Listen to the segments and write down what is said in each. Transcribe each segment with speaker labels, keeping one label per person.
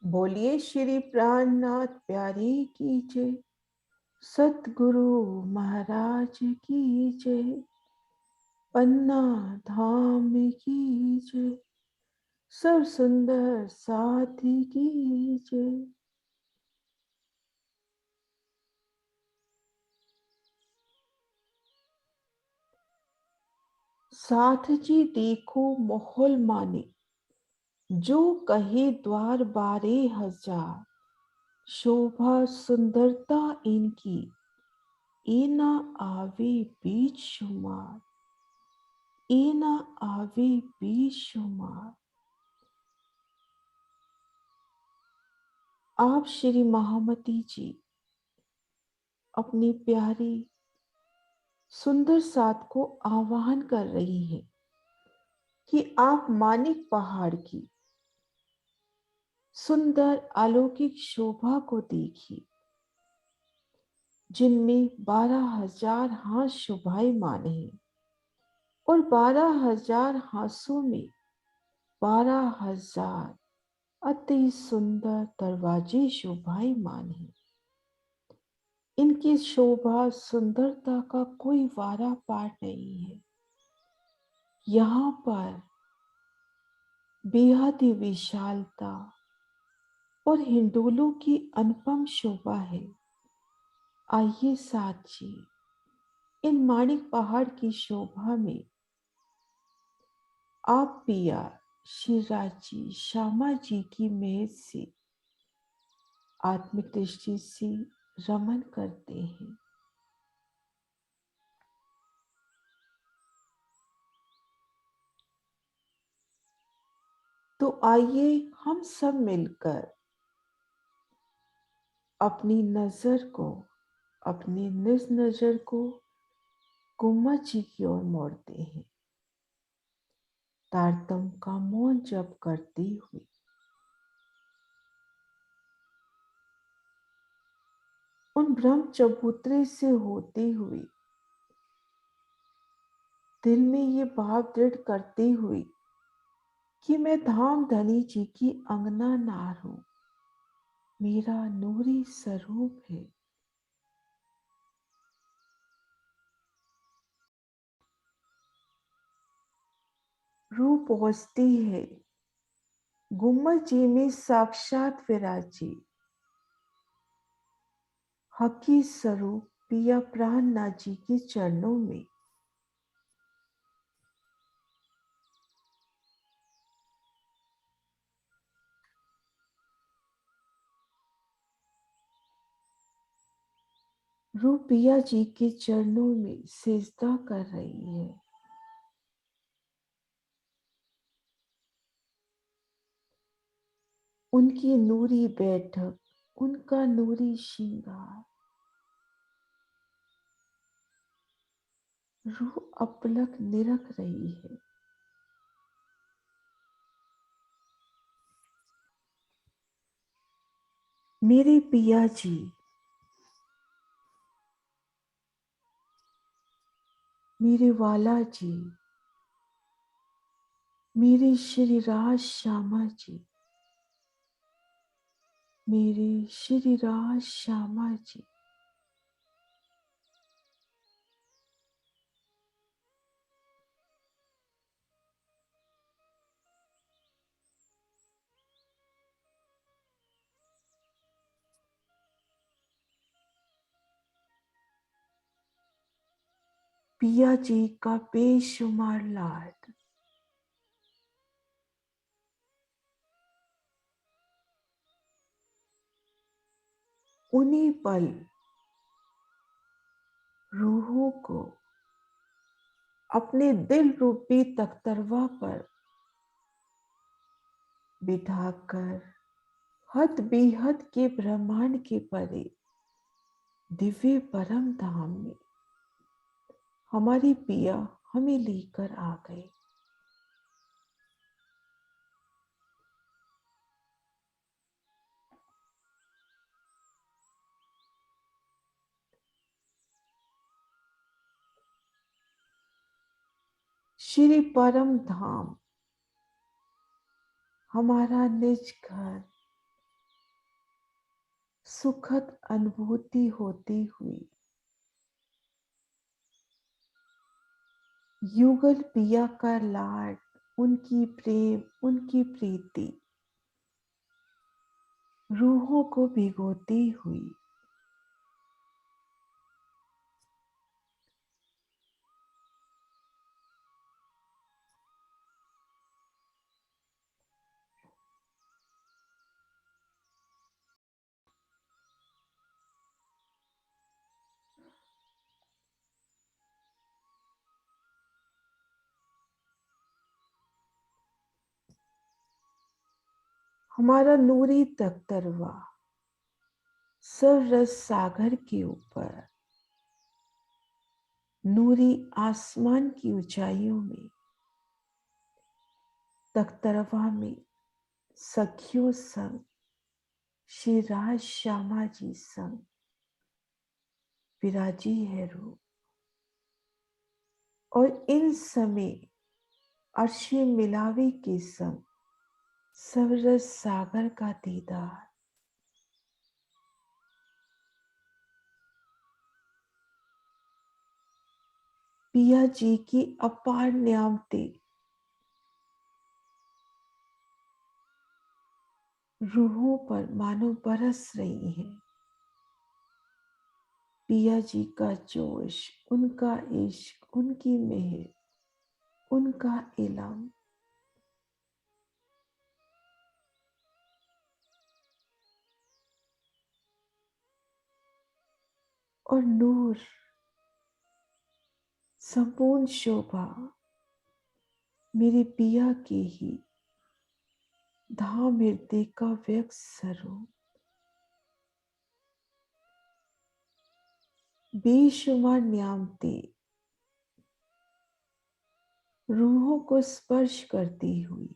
Speaker 1: बोलिए श्री प्राणनाथ प्यारे की जय। सतगुरु महाराज की जय। पन्ना धाम की जय। सब सुंदर साथी की जय। साथ जी देखो माहौल माने, जो कहे द्वार बारे हजार। शोभा सुंदरता इनकी, ए ना आवे बीच शुमार। ए ना आवे बीच शुमार। आप श्री महामती जी अपनी प्यारी सुंदर साथ को आह्वान कर रही हैं कि आप मानिक पहाड़ की सुंदर अलौकिक शोभा को देखिए, जिनमें 12,000 हाथ शोभायमान हैं और 12,000 हाथों में 12,000 अति सुंदर दरवाजे शोभायमान हैं। इनकी शोभा सुंदरता का कोई वारा पार नहीं है। यहाँ पर बेहद ही विशालता और हिंडोलों की अनुपम शोभा है। आइए साथी, इन माणिक पहाड़ की शोभा में आप पिया शिवराज जी श्यामा जी की मेहर से आत्मिक दृष्टि से रमन करते हैं। तो आइए हम सब मिलकर अपनी नजर को, अपनी निज नजर को गुम्बद जी की ओर मोड़ते हैं। तारतम का मौन जप करते हुए उन ब्रह्म चबूतरे से होते हुए दिल में ये भाव दृढ़ करते हुए कि मैं धाम धनी जी की अंगना नार हूं, मेरा नूरी स्वरूप है। रूह पहुंचती है गुम्बद जी में साक्षात विराजी हकी स्वरूप पिया प्राणनाथ जी के चरणों में। रूह पिया जी के चरणों में सिजदा कर रही है। उनकी नूरी बैठक, उनका नूरी श्रृंगार, रूह अपलक निरख रही है। मेरे पिया जी, मेरे वाला जी, मेरे श्री राज श्यामा जी, मेरे श्री राज श्यामा जी। पिया जी का बेशुमार लाड, उन्हीं पल रूहों को अपने दिल रूपी तख्तरवा पर बिठाकर हद बेहद के ब्रह्मांड के परे दिव्य परम धाम में हमारी पिया हमें लेकर आ गए। श्री परम धाम हमारा निज घर, सुखद अनुभूति होती हुई युगल पिया का लाड, उनकी प्रेम, उनकी प्रीति रूहों को भिगोती हुई हमारा नूरी तख्तरवा सररस सागर के ऊपर नूरी आसमान की ऊंचाइयों में तख्तरवा में सखियों संग श्री राज श्यामा जी संग विराजी है रूप। और इन समय अर्शी मिलावे के संग सररस सागर का दीदार। पिया जी की अपार न्यामतें रूहों पर मानो बरस रही हैं। पिया जी का जोश, उनका इश्क, उनकी मेहर, उनका इलम और नूर, संपूर्ण शोभा मेरे पिया के ही धाम हृदय का व्यक्त स्वरूप। बेशुमार न्यामतें रूहों को स्पर्श करती हुई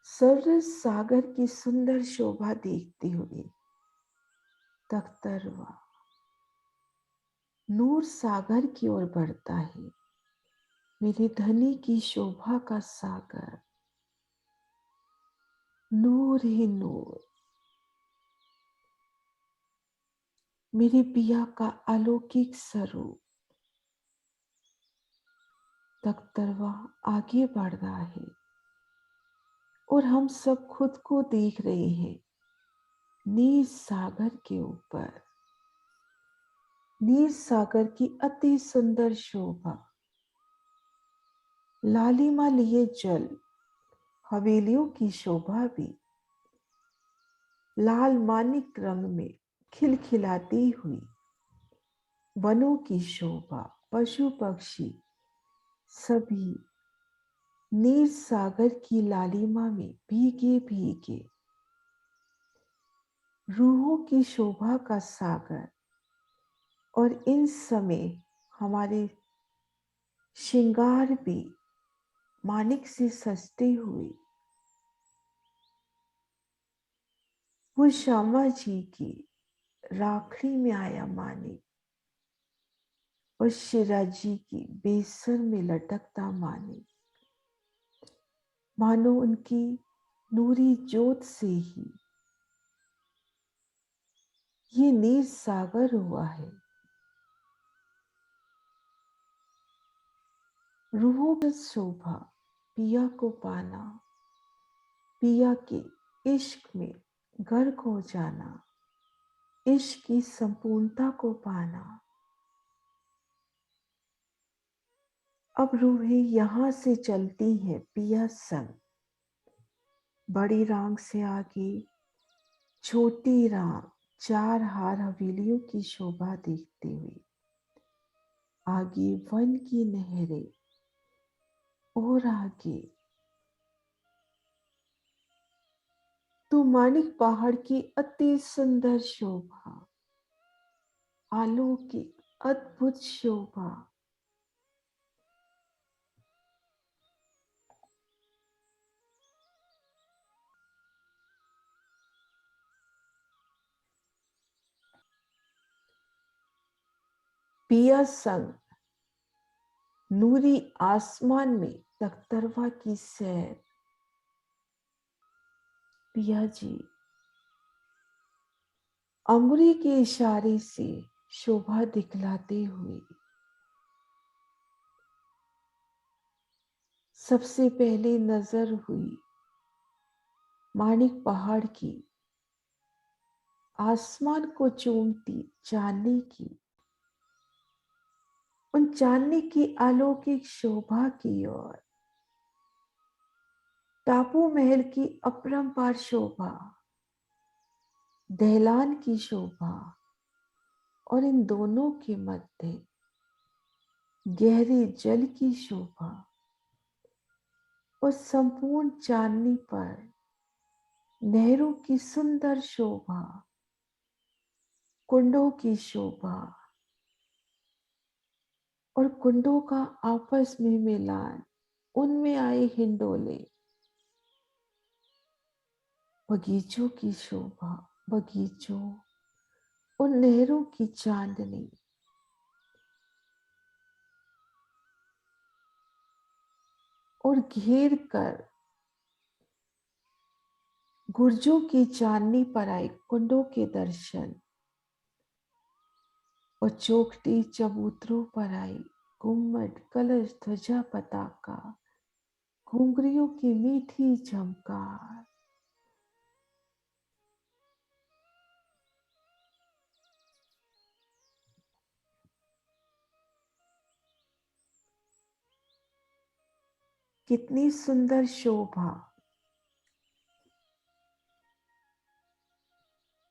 Speaker 1: सरस सागर की सुंदर शोभा देखते हुए तख्तरवा नूर सागर की ओर बढ़ता है। मेरे धनी की शोभा का सागर नूर ही नूर, मेरे पिया का अलौकिक स्वरूप। तख्तरवा आगे बढ़ रहा है और हम सब खुद को देख रहे हैं नीर सागर के ऊपर। नीर सागर की अति सुंदर शोभा, लालिमा लिए जल हवेलियों की शोभा भी लाल मानिक रंग में खिलखिलाती हुई, वनों की शोभा, पशु पक्षी सभी नीर सागर की लालिमा में भीगे भीगे रूहों की शोभा का सागर। और इन समय हमारे श्रृंगार भी मानिक से सजते हुए वो श्यामा जी की राखड़ी में आया मानिक और शिरा जी की बेसर में लटकता मानिक, मानो उनकी नूरी जोत से ही ये नीर सागर हुआ है। रूहों की शोभा, पिया को पाना, पिया के इश्क में गर्क हो जाना, इश्क की संपूर्णता को पाना। अब रूहें यहां से चलती है पिया संग, बड़ी रांग से आगे छोटी रांग चार हार हवेलियों की शोभा देखते हुए आगे वन की नहरें और आगे तो मानिक पहाड़ की अति सुंदर शोभा, अलौकिक अद्भुत शोभा पिया संग नूरी आसमान में तख्तरवा की सैर। पिया जी अंगुरी के इशारे से शोभा दिखलाते हुए सबसे पहले नजर हुई माणिक पहाड़ की, आसमान को चूमती चांदनी की, उन चांदनी की अलौकिक शोभा की ओर। टापू महल की अपरंपार शोभा, दहलान की शोभा, और इन दोनों के मध्य गहरे जल की शोभा, और संपूर्ण चांदनी पर नहरों की सुंदर शोभा, कुंडों की शोभा, और कुंडों का आपस में मिलान, उनमें आए हिंडोले, बगीचों की शोभा, बगीचों और नहरों की चांदनी, और घेर कर गुर्जों की चांदनी पर आए कुंडों के दर्शन, और चौखटी चबूतरों पर आई गुम्मट कलश ध्वजा पताका, घुंघरियों की मीठी झमकार। कितनी सुंदर शोभा।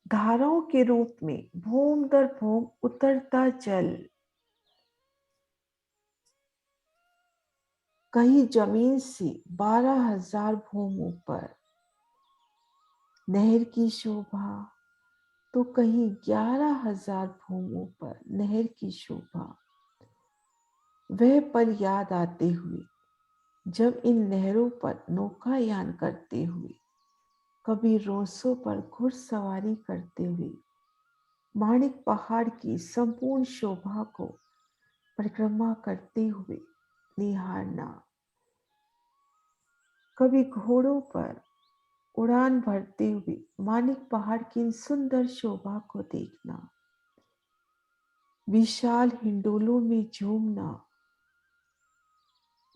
Speaker 1: धाराओं के रूप में भूम दर भूम उतरता जल, कहीं जमीन से 12,000 भूम ऊपर। नहर की शोभा तो कहीं 11,000 भूम ऊपर। नहर की शोभा। वह पल याद आते हुए जब इन नहरों पर नौकायान करते हुए, कभी रोसों पर घुड़सवारी करते हुए माणिक पहाड़ की संपूर्ण शोभा को परिक्रमा करते हुए निहारना, कभी घोड़ों पर उड़ान भरते हुए माणिक पहाड़ की इन सुंदर शोभा को देखना, विशाल हिंडोलों में झूमना,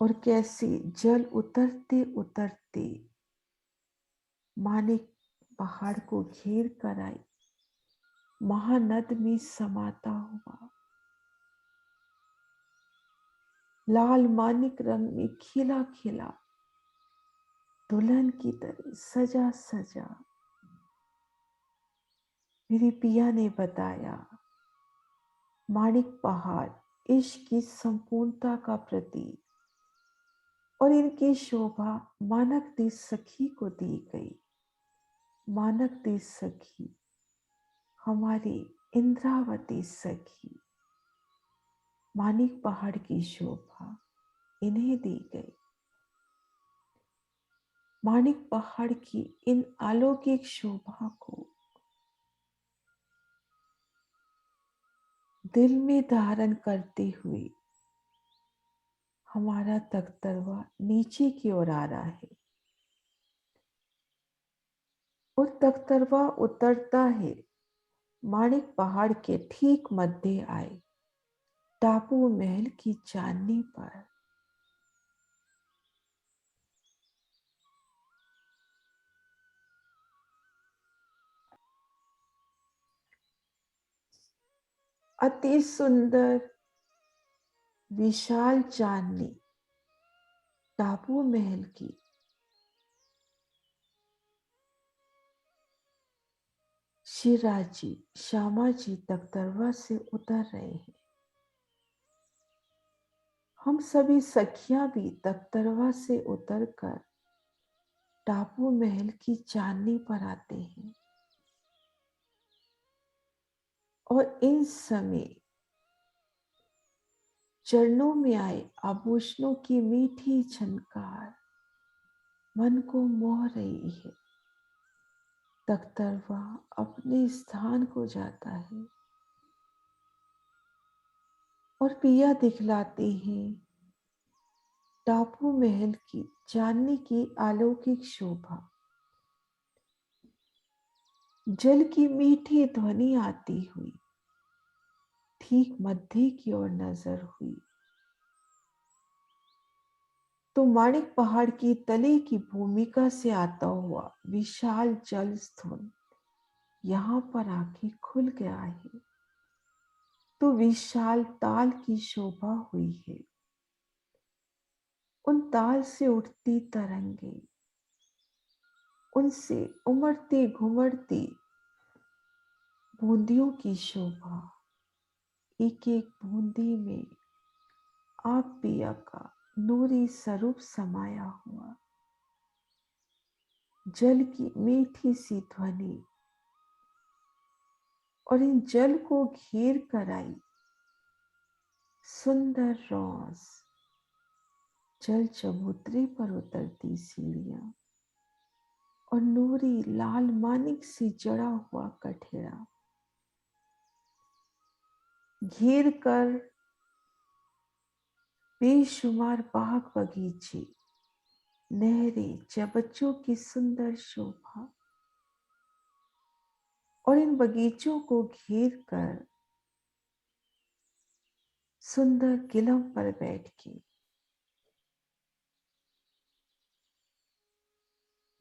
Speaker 1: और कैसे जल उतरते उतरते माणिक पहाड़ को घेर कर आई, महानद में समाता हुआ, लाल माणिक रंग में खिला खिला दुल्हन की तरह सजा सजा। मेरी पिया ने बताया माणिक पहाड़ इश्क की संपूर्णता का प्रतीक, और इनकी शोभा मानक देश सखी को दी गई। मानक देश सखी हमारी इंद्रावती सखी, माणिक पहाड़ की शोभा इन्हें दी गई। माणिक पहाड़ की इन अलौकिक शोभा को दिल में धारण करते हुए हमारा तख्तरवा नीचे की ओर आ रहा है, और तख्तरवा उतरता है माणिक पहाड़ के ठीक मध्य आए टापू महल की चांदनी पर। अति सुंदर विशाल चांदनी टापू महल की शिवराज जी श्यामा जी तख्तरवा से उतर रहे हैं। हम सभी सखियां भी तख्तरवा से उतरकर टापू महल की चांदनी पर आते हैं, और इन समय चरणों में आए आभूषणों की मीठी झनकार मन को मोह रही है। तख्तरवा अपने स्थान को जाता है, और पिया दिखलाते हैं टापू महल की चांदनी की अलौकिक शोभा। जल की मीठी ध्वनि आती हुई ठीक मध्य की ओर नजर हुई तो माणिक पहाड़ की तले की भूमिका से आता हुआ विशाल जल स्थूल यहाँ पर आके खुल गया है। तो विशाल ताल की शोभा हुई है। उन ताल से उठती तरंगे, उनसे उमड़ती घुमड़ती बूंदियों की शोभा, एक एक बूंदी में आप पिया का नूरी स्वरूप समाया हुआ। जल की मीठी सी ध्वनि और इन जल को घेर कर आई सुंदर रोज, जल चबूतरे पर उतरती सीढ़ियां और नूरी लाल मानिक से जड़ा हुआ कठेड़ा घेर कर बेशुमार बाग बगीचे, नहरें, चबच्चों की सुंदर शोभा और इन बगीचों को घेर कर सुंदर किलम पर बैठ के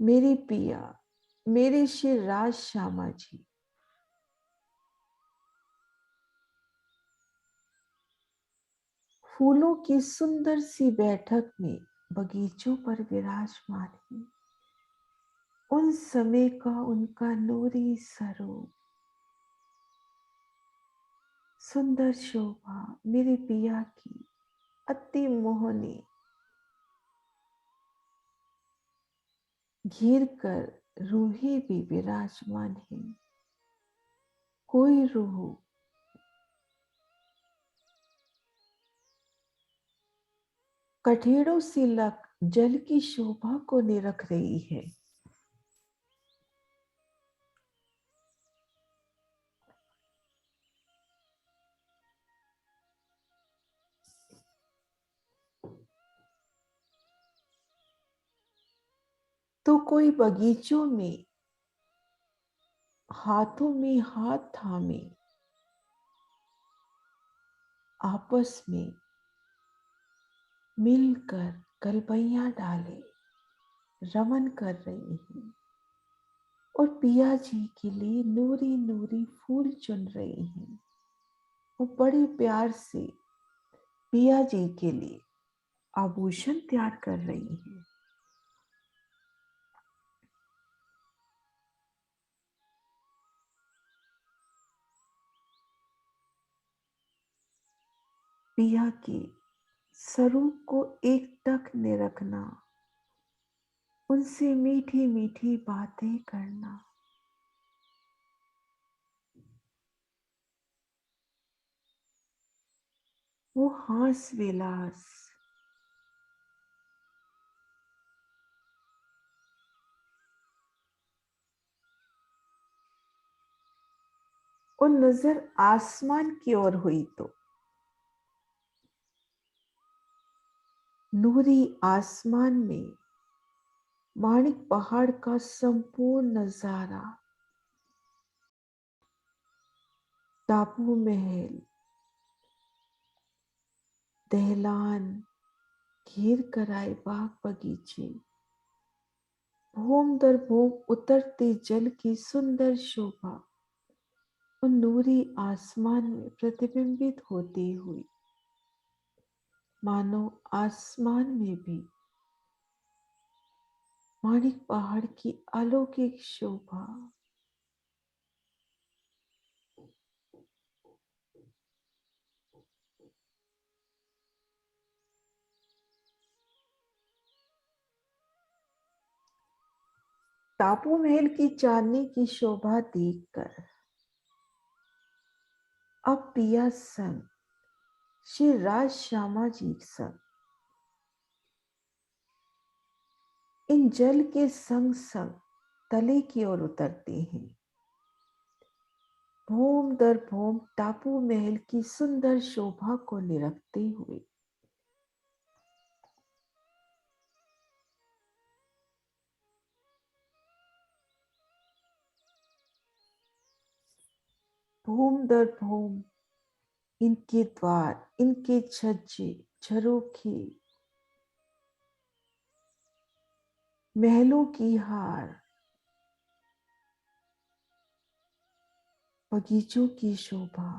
Speaker 1: मेरे पिया, मेरे श्री राज श्यामा जी फूलों की सुंदर सी बैठक में बगीचों पर विराजमान है। उन समय का उनका नूरी स्वरूप, सुंदर शोभा मेरे पिया की अति मोहनी घेर कर रूहें भी विराजमान है। कोई रूह कठेड़ों से लग जल की शोभा को निरख रही है। तो कोई बगीचों में हाथों में हाथ थामे आपस में मिलकर कलबैया डाले रमन कर रही हैं और पिया जी के लिए नूरी नूरी फूल चुन रही हैं और बड़े प्यार से पिया जी के लिए आभूषण तैयार कर रही हैं। पिया के स्वरूप को एकटक निरखना, उनसे मीठी मीठी बातें करना, वो हास विलास और नजर आसमान की ओर हुई तो नूरी आसमान में माणिक पहाड़ का संपूर्ण नजारा, टापू महल, दहलान, घेर कर आए बाग बगीचे, भूम दर भूम उतरते जल की सुंदर शोभा और नूरी आसमान में प्रतिबिंबित होती हुई मानो आसमान में भी माणिक पहाड़ की अलौकिक शोभा। टापू महल की चांदनी की शोभा देखकर अब पिया संग श्री राज श्यामा जी संग इन जल के संग संग तले की ओर उतरते हैं। भूम दर भूम टापू महल की सुंदर शोभा को निरखते हुए भूम दर भूम इनके द्वार, इनके छज्जे, झरोखे, महलों की हार, बगीचों की शोभा,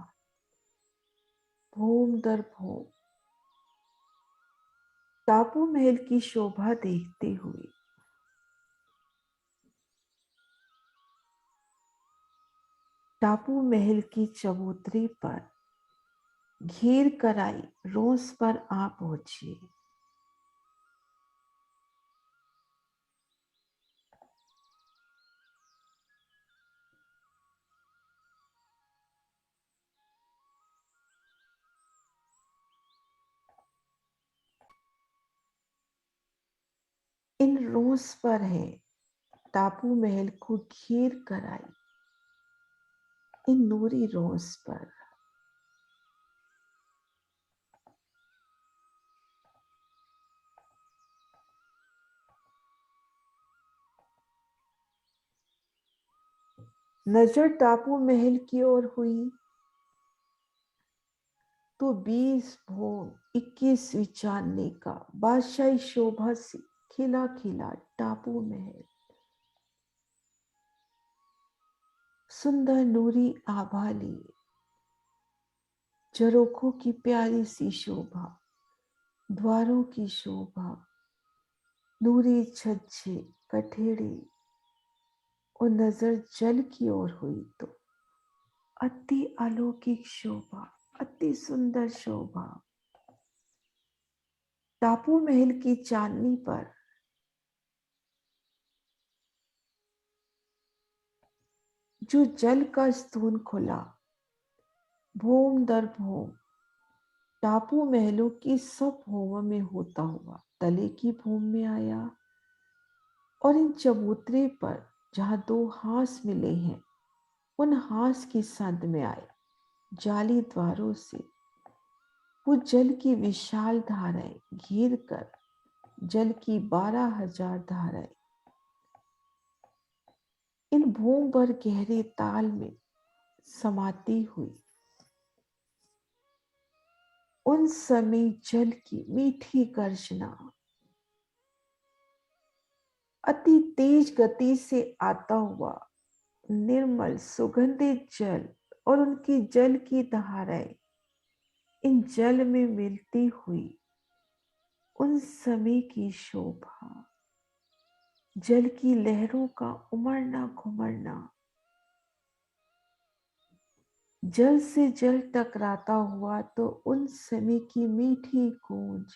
Speaker 1: भूम दर भूम टापू महल की शोभा देखते हुए टापू महल की चबूतरे पर घेर कर आई रोज पर आ पहुंचे। इन रोज पर है टापू महल को घेर कर आई, इन नूरी रोज पर नजर टापू महल की ओर हुई तो 20 भोग 21वीं चांदनी का बादशाही शोभा से खिला खिला टापू महल सुंदर नूरी आभा लिए, झरोखों की प्यारी सी शोभा, द्वारों की शोभा, नूरी छज्जे, कठेड़े और नजर जल की ओर हुई तो अति अलौकिक शोभा, अति सुंदर शोभा। टापू महल की चांदनी पर जो जल का स्तून खुला, भूम दर भूम टापू महलों की सब भूमों में होता हुआ तले की भूम में आया और इन चबूतरे पर जहां दो हांस मिले हैं उन हांस की संद में आए। जाली द्वारों से वो जल की विशाल धाराएं घेर कर जल की 12,000 धाराएं इन भूम भर गहरे ताल में समाती हुई उन समय जल की मीठी गर्जना अति तेज गति से आता हुआ निर्मल सुगंधित जल और उनकी जल की धाराएं इन जल में मिलती हुई उन समय की शोभा, जल की लहरों का उमड़ना घुमड़ना, जल से जल टकराता हुआ तो उन समय की मीठी गूंज,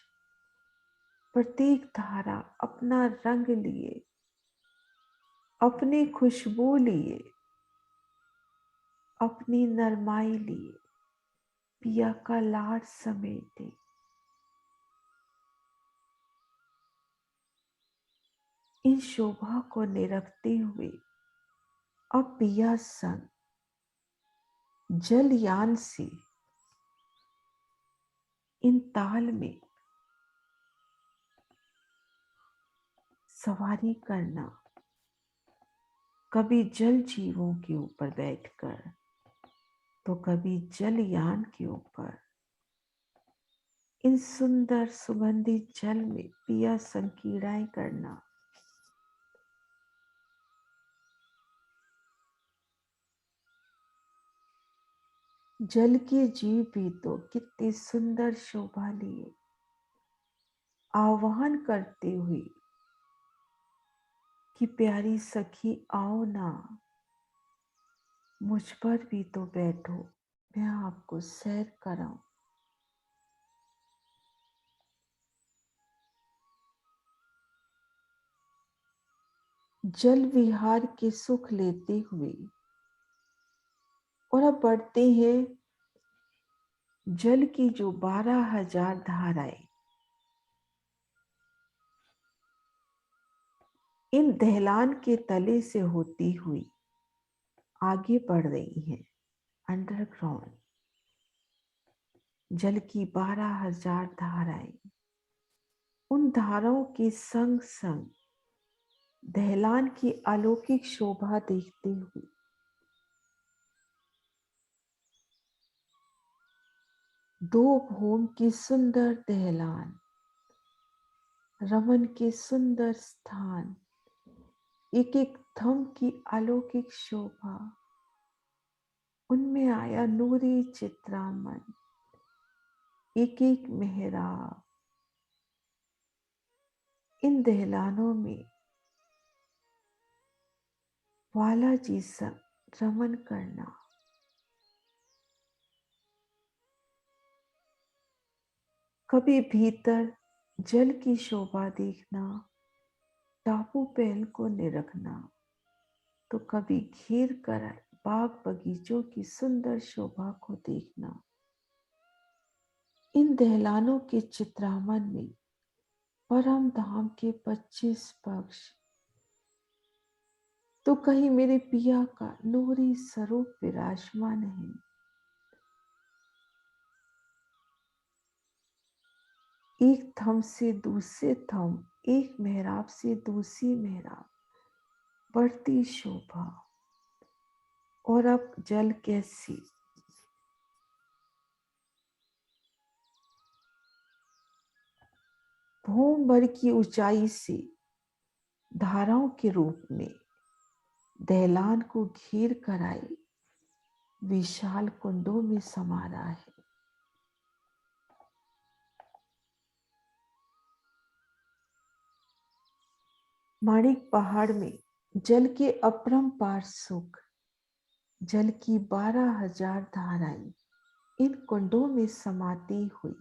Speaker 1: प्रत्येक धारा अपना रंग लिए, अपनी खुशबू लिए, अपनी नरमाई लिए, पिया का लाड समेटे। इन शोभा को निरखते हुए अब पिया संग जलयान से इन ताल में सवारी करना, कभी जल जीवों के ऊपर बैठकर तो कभी जलयान के ऊपर इन सुंदर सुगंधित जल में पिया संकीर्णाएं करना। जल के जीव भी तो कितनी सुंदर शोभा लिए आह्वान करते हुए कि प्यारी सखी आओ ना, मुझ पर भी तो बैठो, मैं आपको सैर कराऊं। जल विहार के सुख लेते हुए और अब बढ़ते हैं जल की जो 12,000 धाराएं इन दहलान के तले से होती हुई आगे बढ़ रही हैं। अंडरग्राउंड जल की 12,000 धाराएं, उन धाराओं के संग संग दहलान की अलौकिक शोभा देखते हुए दो भूम की सुंदर दहलान, रमन के सुंदर स्थान, एक एक थम की अलौकिक शोभा, उनमें आया नूरी चित्रामन, एक एक मेहराब, इन दहलानों में वाला जी संग रमन करना, कभी भीतर जल की शोभा देखना, टापू पहल को निरखना, तो कभी घेर कर बाग बगीचों की सुंदर शोभा को देखना। इन दहलानों के चित्रामन में परम धाम के 25 पक्ष, तो कहीं मेरे पिया का नूरी स्वरूप विराजमान है। एक थम से दूसरे थम, एक मेहराब से दूसरी मेहराब, बढ़ती शोभा, और अब जल कैसी भूम भर की ऊंचाई से धाराओं के रूप में दहलान को घेर कर आई, विशाल कुंडों में समा रहा है। माणिक पहाड़ में जल के अपरंपार सुख, जल की 12,000 धाराएं इन कुंडों में समाती हुई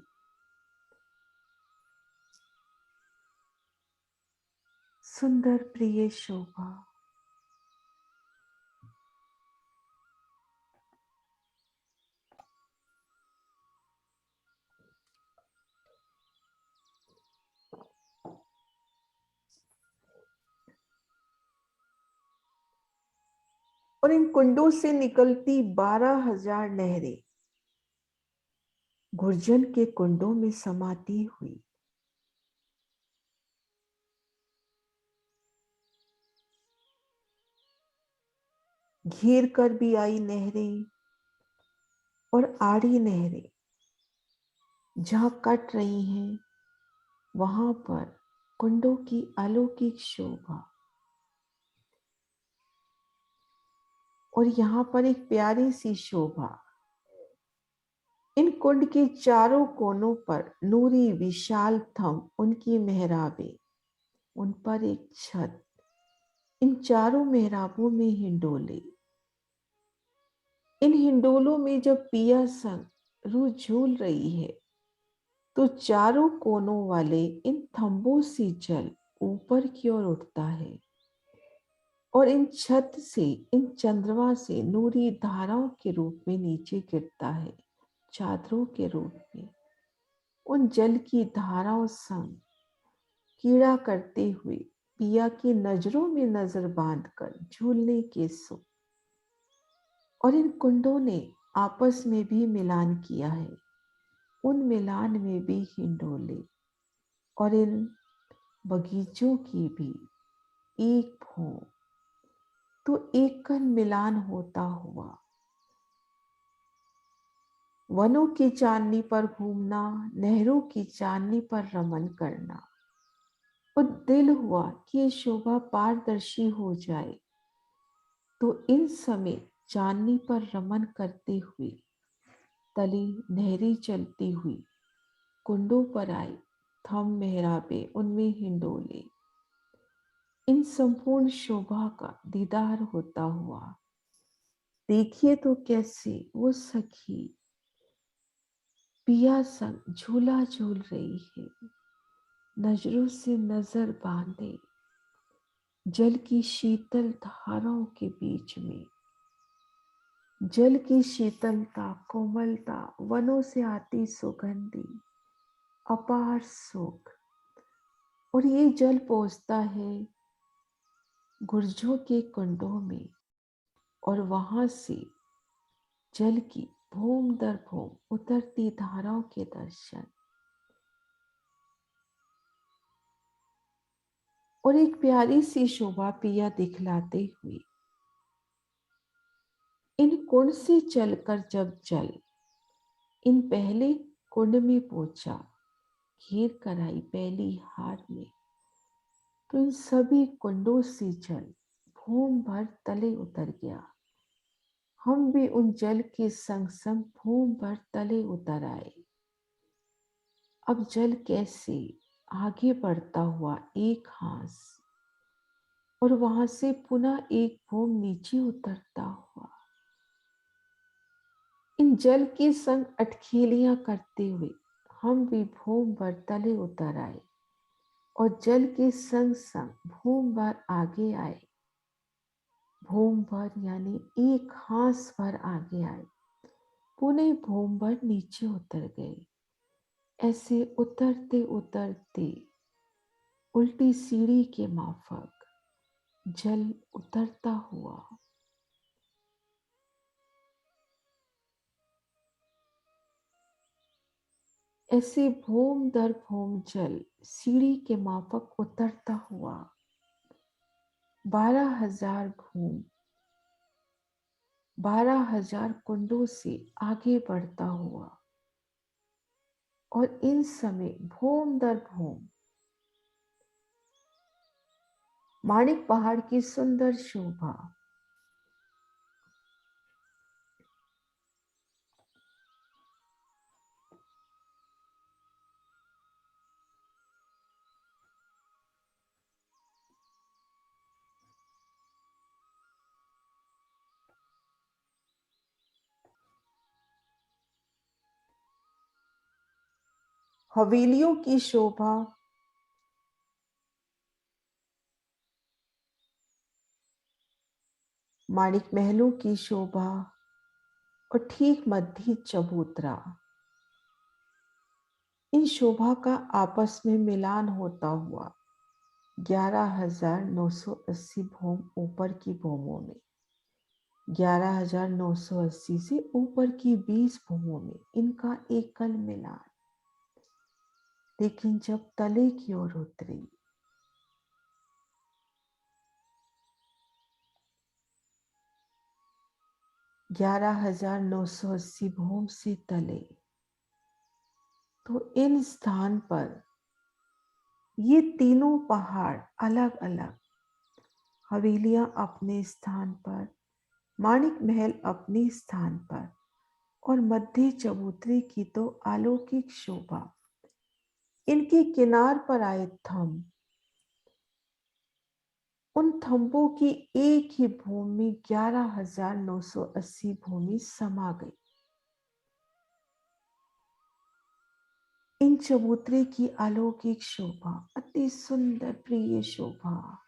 Speaker 1: सुंदर प्रिय शोभा, और इन कुंडों से निकलती 12,000 नहरें घुर्जन के कुंडों में समाती हुई घेर कर भी आई नहरें, और आड़ी नहरें जहां कट रही हैं वहां पर कुंडों की अलौकिक शोभा, और यहाँ पर एक प्यारी सी शोभा, इन कुंड के चारों कोनों पर नूरी विशाल थम, उनकी मेहराबें, उन पर एक छत, इन चारों मेहराबों में हिंडोले, इन हिंडोलों में जब पिया संग रूह झूल रही है तो चारों कोनों वाले इन थंबों से जल ऊपर की ओर उठता है, और इन छत से, इन चंद्रमा से नूरी धाराओं के रूप में नीचे गिरता है, चादरों के रूप में उन जल की धाराओं संग कीड़ा करते हुए पिया की नजरों में नजर बांधकर झूलने के सुख। और इन कुंडों ने आपस में भी मिलान किया है, उन मिलान में भी हिंडोले, और इन बगीचों की भी एक भूम, तो एक कन मिलान होता हुआ वनों की चांदनी पर घूमना, नहरों की चांदनी पर रमन करना, और दिल हुआ कि ये शोभा पारदर्शी हो जाए, तो इन समय चांदनी पर रमन करते हुए तली नहरी चलती हुई कुंडों पर आई, थम मेहराबे उनमें हिंडोले, इन संपूर्ण शोभा का दीदार होता हुआ देखिए तो कैसे वो सखी पिया संग झूला झूल रही है, नजरों से नजर बांधे जल की शीतल धाराओं के बीच में, जल की शीतलता, कोमलता, वनों से आती सुगंधी, अपार सुख, और ये जल पहुंचता है गुर्जों के कुंडों में, और वहां से जल की भूम दर भूम उतरती धाराओं के दर्शन और एक प्यारी सी शोभा पिया दिखलाते हुए इन कुंड से चलकर जब जल इन पहले कुंड में पहुंचा, घेर कर आई पहली हार में, तो इन सभी कुंडों से जल भूम भर तले उतर गया। हम भी उन जल के संग संग भूम भर तले उतर आए। अब जल कैसे आगे बढ़ता हुआ एक हास और वहां से पुनः एक भूम नीचे उतरता हुआ इन जल के संग अटखेलियां करते हुए हम भी भूम भर तले उतर आए और जल के संग संग भूम भर आगे आए। भूम भर यानी एक हास भर आगे आए, पुनः भूम भर नीचे उतर गए। ऐसे उतरते उतरते उल्टी सीढ़ी के माफक जल उतरता हुआ ऐसे भूम दर भूम जल सीढ़ी के माफक उतरता हुआ 12,000 भूम 12,000 कुंडों से आगे बढ़ता हुआ और इन समय भूम दर भूम माणिक पहाड़ की सुंदर शोभा हवेलियों की शोभा माणिक महलों की शोभा और ठीक मध्य चबूतरा, इन शोभा का आपस में मिलान होता हुआ 11,980 भूम ऊपर की भूमों में 11,980 से ऊपर की 20 भूमों में इनका एकल मिलान। लेकिन जब तले की ओर उतरी 11,980 भूम से तले, तो इन स्थान पर ये तीनों पहाड़ अलग अलग, हवेलियां अपने स्थान पर, माणिक महल अपने स्थान पर और मध्य चबूतरे की तो अलौकिक शोभा। इनके किनार पर आए थंब, उन थंबों की एक ही भूमि 11,980 भूमि समा गई। इन चबूतरे की अलौकिक शोभा, अति सुंदर प्रिय शोभा,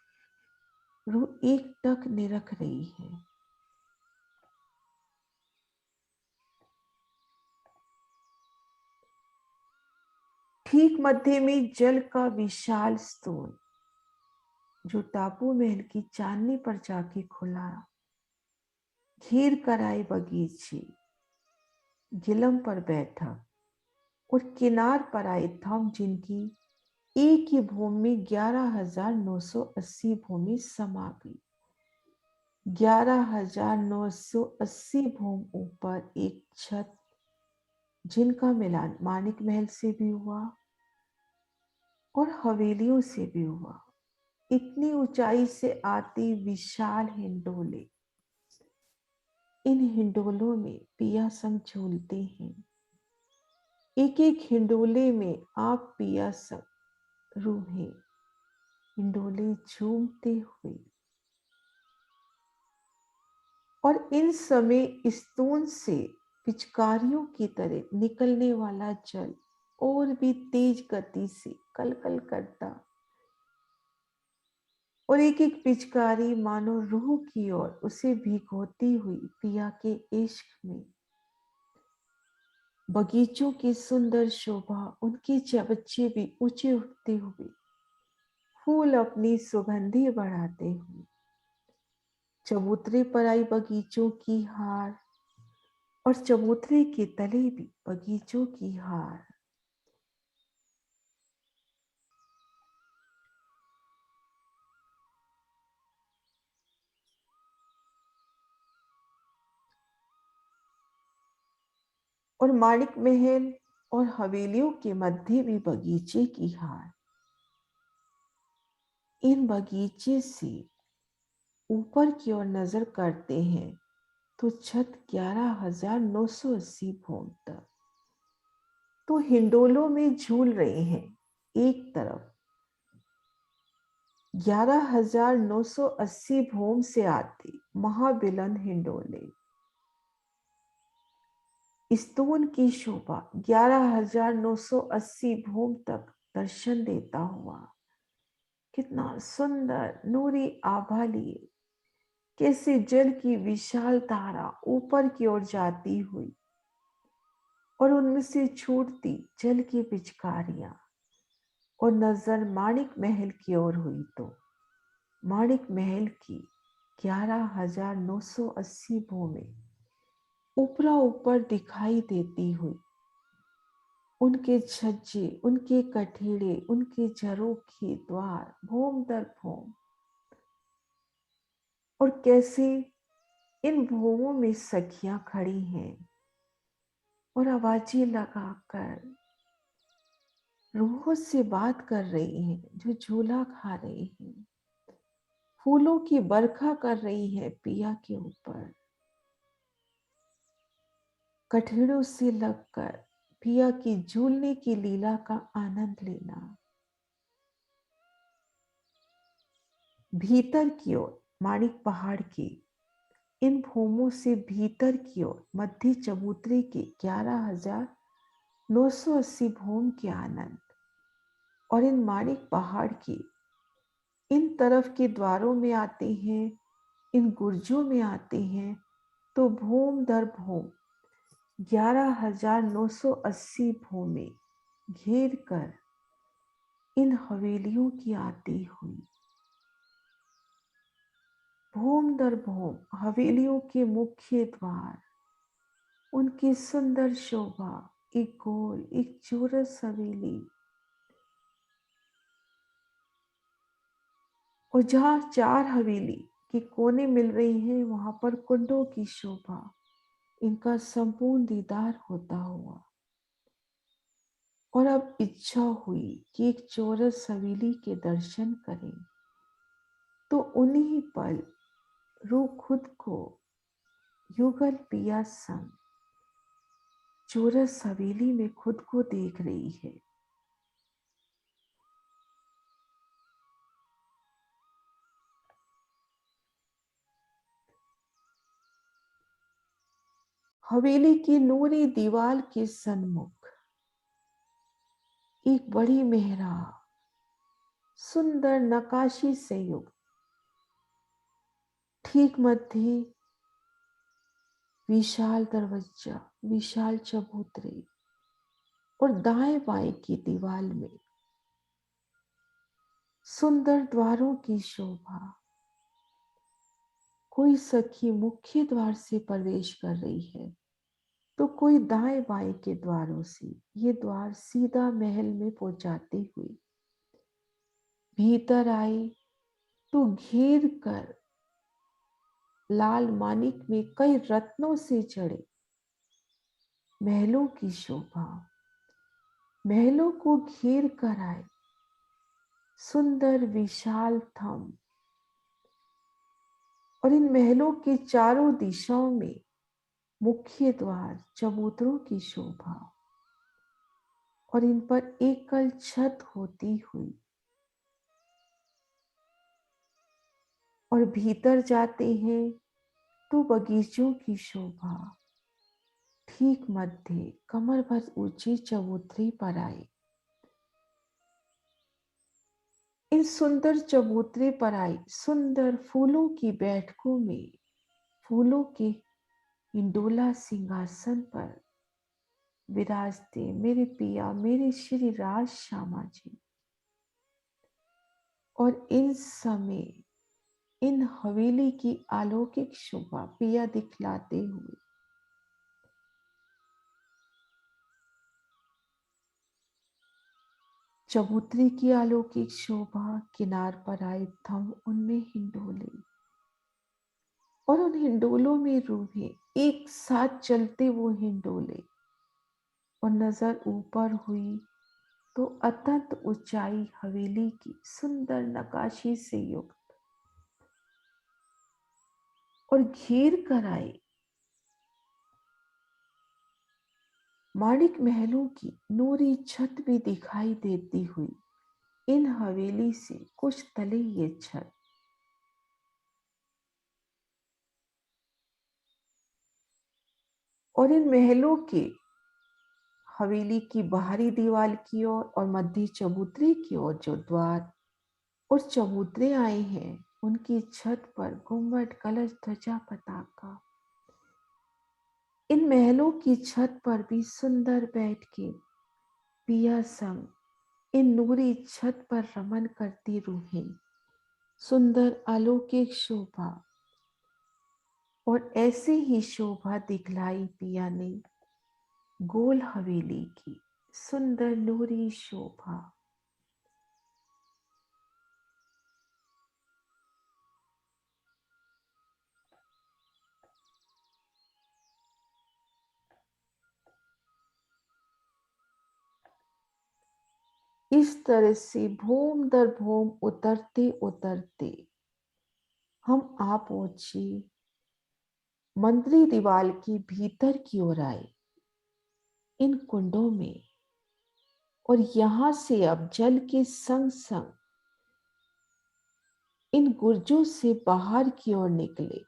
Speaker 1: रूह एक टक निरख रही है। ठीक मध्य में जल का विशाल स्तून, जो टापू महल की चांदनी पर जाके खुला, घेर कर आए बगीचे, गिलम पर बैठा और किनार पर आए थंब, जिनकी एक ही भूमि 11,980 भूमि समा गई। 11,980 भूम ऊपर एक छत, जिनका मिलान माणिक महल से भी हुआ और हवेलियों से भी हुआ। इतनी ऊंचाई से आती विशाल हिंडोले, इन हिंडोलों में पिया संग झूलते हैं। एक एक हिंडोले में आप पिया संग रूहें, हिंडोले झूमते हुए और इन समय स्तून से पिचकारियों की तरह निकलने वाला जल और भी तेज गति से कलकल करता और एक एक पिचकारी मानो रूह की ओर उसे भिगोती हुई पिया के इश्क में। बगीचों की सुंदर शोभा, उनके बच्चे भी ऊंचे उठते हुए, फूल अपनी सुगंधी बढ़ाते हुए, चबूतरे पर आई बगीचों की हार और चबूतरे के तले भी बगीचों की हार। और माणिक महल और हवेलियों के मध्य भी बगीचे की हार। इन बगीचे से ऊपर की ओर नजर करते हैं तो छत 11,980 भोम तक। तो हिंडोलों में झूल रहे हैं। एक तरफ 11,980 भोम से आते महाबिलन हिंडोले, स्तून की शोभा 11,980 भूम तक दर्शन देता हुआ। कितना सुंदर नूरी आभा लिए, कैसे जल की विशाल धारा ऊपर की ओर जाती हुई और उनमें से छूटती जल की पिचकारियां। और नजर माणिक महल की ओर हुई तो माणिक महल की 11,980 भूमें ऊपरा ऊपर दिखाई देती हुई, उनके छज्जे, उनके कठेड़े, उनके झरोखे द्वार भोम दर भोम। और कैसे इन भूमों में सखियां खड़ी हैं और आवाजें लगाकर रूहों से बात कर रही हैं, जो झूला खा रही हैं, फूलों की बरखा कर रही है पिया के ऊपर, कठेड़ों से लगकर पिया की झूलने की लीला का आनंद लेना। भीतर की ओर माणिक पहाड़ की इन भूमों से भीतर की ओर मध्य चबूतरे के 11,980 भूम के आनंद। और इन माणिक पहाड़ की इन तरफ के द्वारों में आते हैं, इन गुर्जों में आते हैं तो भूम दर भूम 11,980 भूमें घेर कर इन हवेलियों की आती हुई। भूम दर भूम हवेलियों के मुख्य द्वार, उनकी सुंदर शोभा, एक गोल एक चौरस हवेली। और जहां चार हवेली के कोने मिल रही हैं वहां पर कुंडों की शोभा, इनका संपूर्ण दीदार होता हुआ। और अब इच्छा हुई कि एक चौरस हवेली के दर्शन करें तो उन्हीं पल रूह खुद को युगल पिया संग चौरस हवेली में खुद को देख रही है। हवेली की नूरी दीवार के सन्मुख एक बड़ी मेहराब, सुंदर नकाशी से युक्त, ठीक मध्य विशाल दरवाजा, विशाल चबूतरे और दाएं बाएं की दीवार में सुंदर द्वारों की शोभा। कोई सखी मुख्य द्वार से प्रवेश कर रही है तो कोई दाएं बाएं के द्वारों से। ये द्वार सीधा महल में पहुंचाते हुए भीतर आए तो घेर कर लाल मानिक में कई रत्नों से जड़े महलों की शोभा। महलों को घेर कर आए सुंदर विशाल थम। और इन महलों के चारों दिशाओं में मुख्य द्वार, चबूतरों की शोभा। और इन पर एकल छत होती हुई। और भीतर जाते हैं तो बगीचों की शोभा। ठीक मध्य कमर भर ऊंची चबूतरी पर आए। इन सुंदर चबूतरे पर आई सुंदर फूलों की बैठकों में, फूलों के इंडोला सिंहासन पर विराजते मेरे पिया, मेरे श्री राज श्यामा जी। और इन समय इन हवेली की अलौकिक शोभा पिया दिखलाते हुए चबूतरे की अलौकिक शोभा किनार पर आए थम उनमें हिंडोले, और उन हिंडोलों में रूहे एक साथ चलते वो हिंडोले, और नजर ऊपर हुई तो अत्यंत ऊंचाई हवेली की सुंदर नकाशी से युक्त, और घेर कर आए माणिक महलों की नूरी छत भी दिखाई देती हुई इन हवेली से कुछ तले ये छत, और इन महलों के हवेली की बाहरी दीवार की ओर और मध्य चबूतरे की ओर जो द्वार और चबूतरे आए हैं, उनकी छत पर गुम्बद कलश ध्वजा पताका। इन महलों की छत पर भी सुंदर बैठ के पिया संग इन नूरी छत पर रमन करती रूहें, सुंदर अलौकिक शोभा। और ऐसी ही शोभा दिखलाई पिया ने गोल हवेली की सुंदर नूरी शोभा। इस तरह से भूम दर भूम उतरते उतरते हम आ पहुंचे मंदिरी दीवार की भीतर की ओर आए इन कुंडों में, और यहां से अब जल के संग संग इन गुर्जों से बाहर की ओर निकले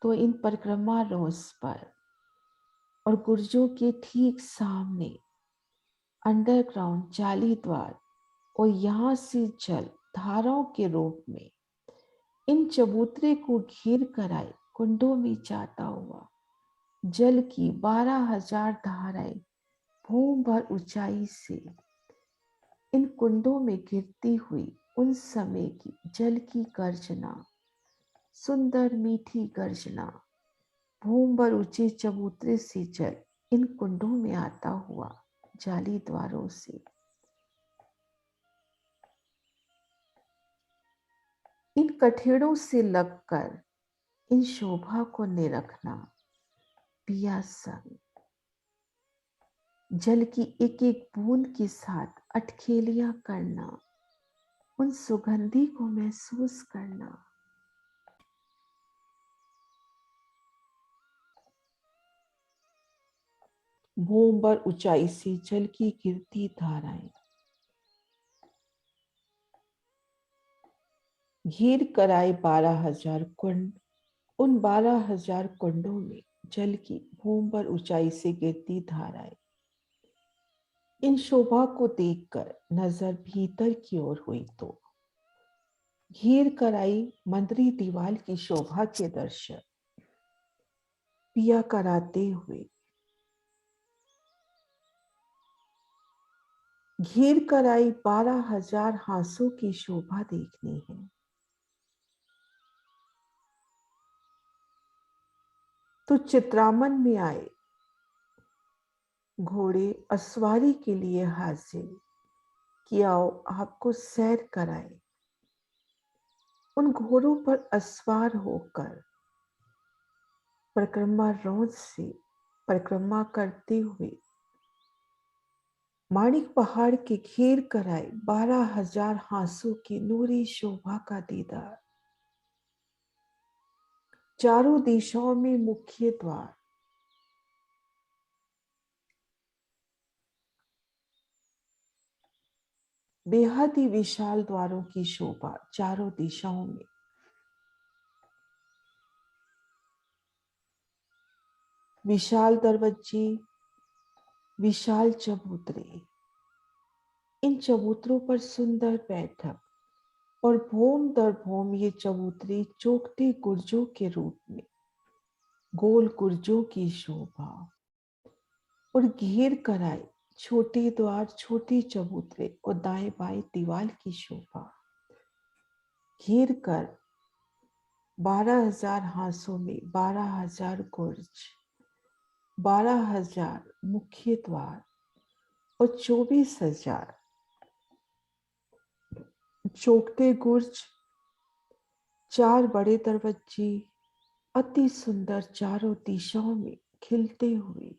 Speaker 1: तो इन परिक्रमा रोस पर और गुर्जों के ठीक सामने अंडरग्राउंड जाली द्वार, और यहां से जल धाराओं के रूप में इन चबूतरे को घेर कर आए कुंडों में जाता हुआ जल की 12,000 धाराएं भूम भर ऊंचाई से इन कुंडों में गिरती हुई उन समय की जल की गर्जना, सुंदर मीठी गर्जना, भूम भर ऊंचे चबूतरे से जल इन कुंडों में आता हुआ जाली द्वारों से। इन कठेड़ों से लगकर इन शोभा को निरखना पिया संग, जल की एक एक बूंद के साथ अटखेलियां करना, उन सुगंधी को महसूस करना। भूम भर ऊंचाई से जल की गिरती धाराएं घेर कर आए 12,000 कुंड, उन 12,000 कुंडों में जल की भूम भर ऊंचाई से गिरती धाराएं। इन शोभा को देखकर नजर भीतर की ओर हुई तो घेर कर आई मंदिरी दीवार की शोभा के दर्शन पिया कराते हुए घेर कर आई 12,000 हांसों की शोभा देखनी है। तो चित्रामन में आए घोड़े अस्वारी के लिए हाजिर कि आओ आपको सैर कराए। उन घोड़ों पर अस्वार होकर परिक्रमा रोज से परिक्रमा करते हुए माणिक पहाड़ के घेर कर आए 12,000 हांसों की नूरी शोभा का दीदार। चारों दिशाओं में मुख्य द्वार, बेहद ही विशाल द्वारों की शोभा चारों दिशाओं में, विशाल दरवाजे, विशाल चबूतरे, इन चबूतरों पर सुंदर बैठक, और भूम दर भूम ये चबूतरे चौखटे गुर्जों के रूप में गोल गुर्जों की शोभा, और घेर कर आए छोटे द्वार छोटे चबूतरे और दाएं बाएं दीवार की शोभा घेर कर 12,000 हांसों में 12,000 गुर्ज, 12,000 मुख्य द्वार और 24,000 चौकते गुर्ज, चार बड़े दरवाजे अति सुंदर चारों दिशाओं में खिलते हुए,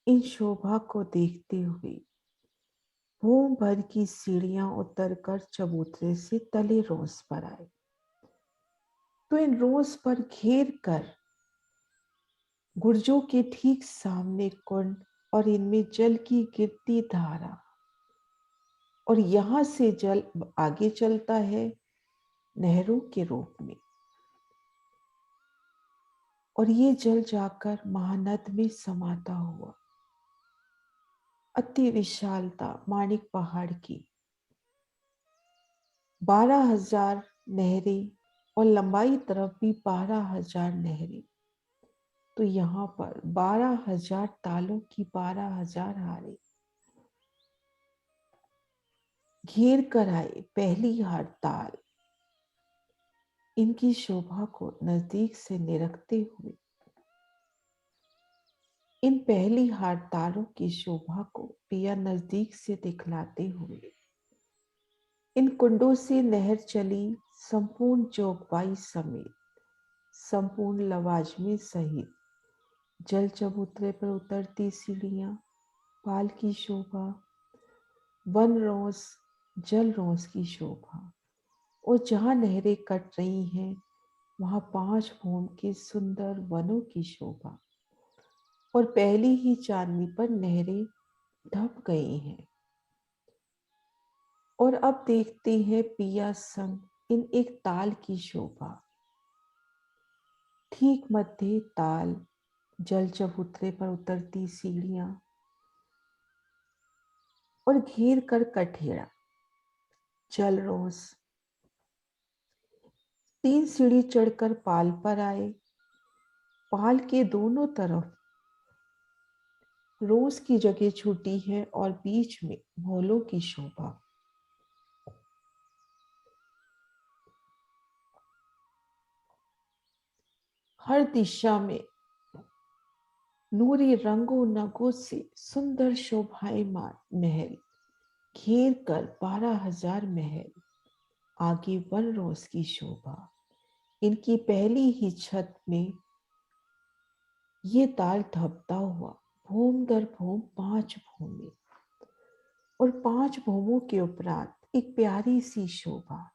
Speaker 1: इन शोभा को देखते हुए भूम भर की सीढ़ियां उतरकर चबूतरे से तले रोज पर आए। तो इन रोज पर घेर कर गुर्जों के ठीक सामने कुंड और इनमें जल की गिरती धारा, और यहां से जल आगे चलता है नहरों के रूप में, और ये जल जाकर महानद में समाता हुआ। अति विशालता माणिक पहाड़ की 12,000 नहरें, और लंबाई तरफ भी 12,000 नहरें। तो यहाँ पर 12,000 तालों की 12,000 हारें घेर कर आए पहली हार ताल। इनकी शोभा को नजदीक से निरखते हुए, इन पहली हार तालों की शोभा को पिया नजदीक से दिखलाते हुए, इन कुंडों से नहर चली संपूर्ण चौकबाई समेत, संपूर्ण लवाजमे सहित, जल चबूतरे पर उतरती सीढ़ियां, पाल की शोभा, वन रोज, जल रोज की शोभा, और जहां नहरें कट रही हैं वहां 5 भूम के सुंदर वनों की शोभा, और पहली ही चांदनी पर नहरें ढप गई हैं। और अब देखते हैं पिया संग इन एक ताल की शोभा। ठीक मध्य ताल, जल चबूतरे पर उतरती सीढ़ियां, और घेर कर कठेड़ा, जल रोज। 3 सीढ़ी चढ़कर पाल पर आए। पाल के दोनों तरफ रोज की जगह छूटी है और बीच में भोलों की शोभा। हर दिशा में नूरी रंगों नगों से सुंदर शोभायमान महल घेर कर 12,000 महल। आगे वन रोज की शोभा। इनकी पहली ही छत में ये ताल ढपता हुआ भूम दर भूम 5 भूमि, और 5 भूमों के उपरांत एक प्यारी सी शोभा।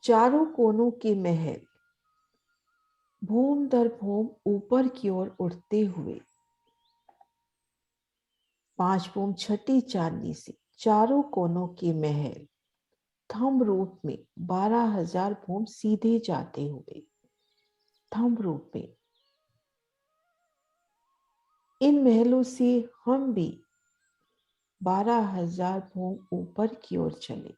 Speaker 1: चारों कोनों के महल भूम दर भूम ऊपर की ओर उठते हुए, 5 भूम छठी चांदनी से चारों कोनों के महल थंब रूप में 12,000 भूम सीधे जाते हुए, थंब रूप में। इन महलों से हम भी 12,000 भूम ऊपर की ओर चले,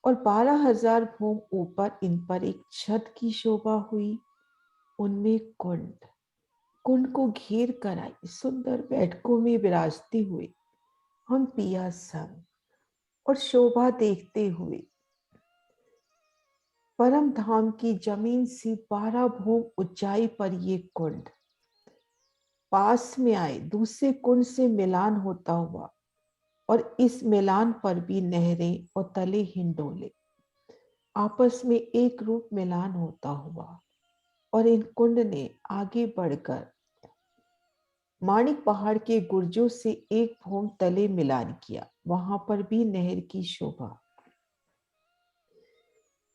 Speaker 1: और 12,000 भूम ऊपर इन पर एक छत की शोभा हुई। उनमें कुंड, कुंड को घेर कर आई सुंदर बैठकों में विराजते हुए हम पिया संग, और शोभा देखते हुए परम धाम की जमीन से 12 भूम ऊंचाई पर ये कुंड, पास में आए दूसरे कुंड से मिलान होता हुआ, और इस मिलान पर भी नहरें और तले हिंडोले आपस में एक रूप मिलान होता हुआ, और इन कुंड ने आगे बढ़कर माणिक पहाड़ के गुर्जों से एक भूम तले मिलान किया। वहां पर भी नहर की शोभा।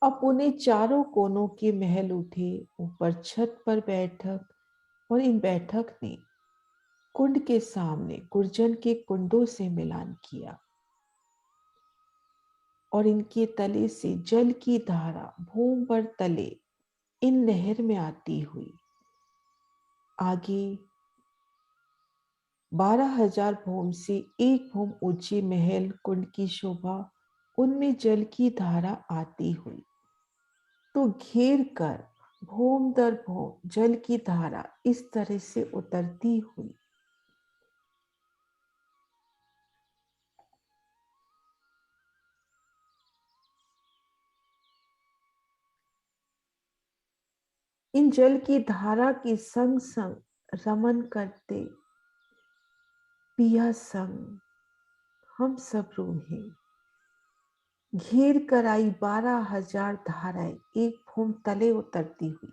Speaker 1: अब उन्हें चारों कोनों के महल उठे, ऊपर छत पर बैठक, और इन बैठक ने कुंड के सामने गुर्जन के कुंडों से मिलान किया, और इनके तले से जल की धारा भूम पर तले इन नहर में आती हुई आगे 12,000 भूम से एक भूम ऊंचे महल कुंड की शोभा, उनमें जल की धारा आती हुई, तो घेर कर भूम दर भूम जल की धारा इस तरह से उतरती हुई इन जल की धारा के संग संग रमन करते पिया संग हम सब रूहें, घेर कर आई 12,000 धाराएं, एक भूम तले उतरती हुई,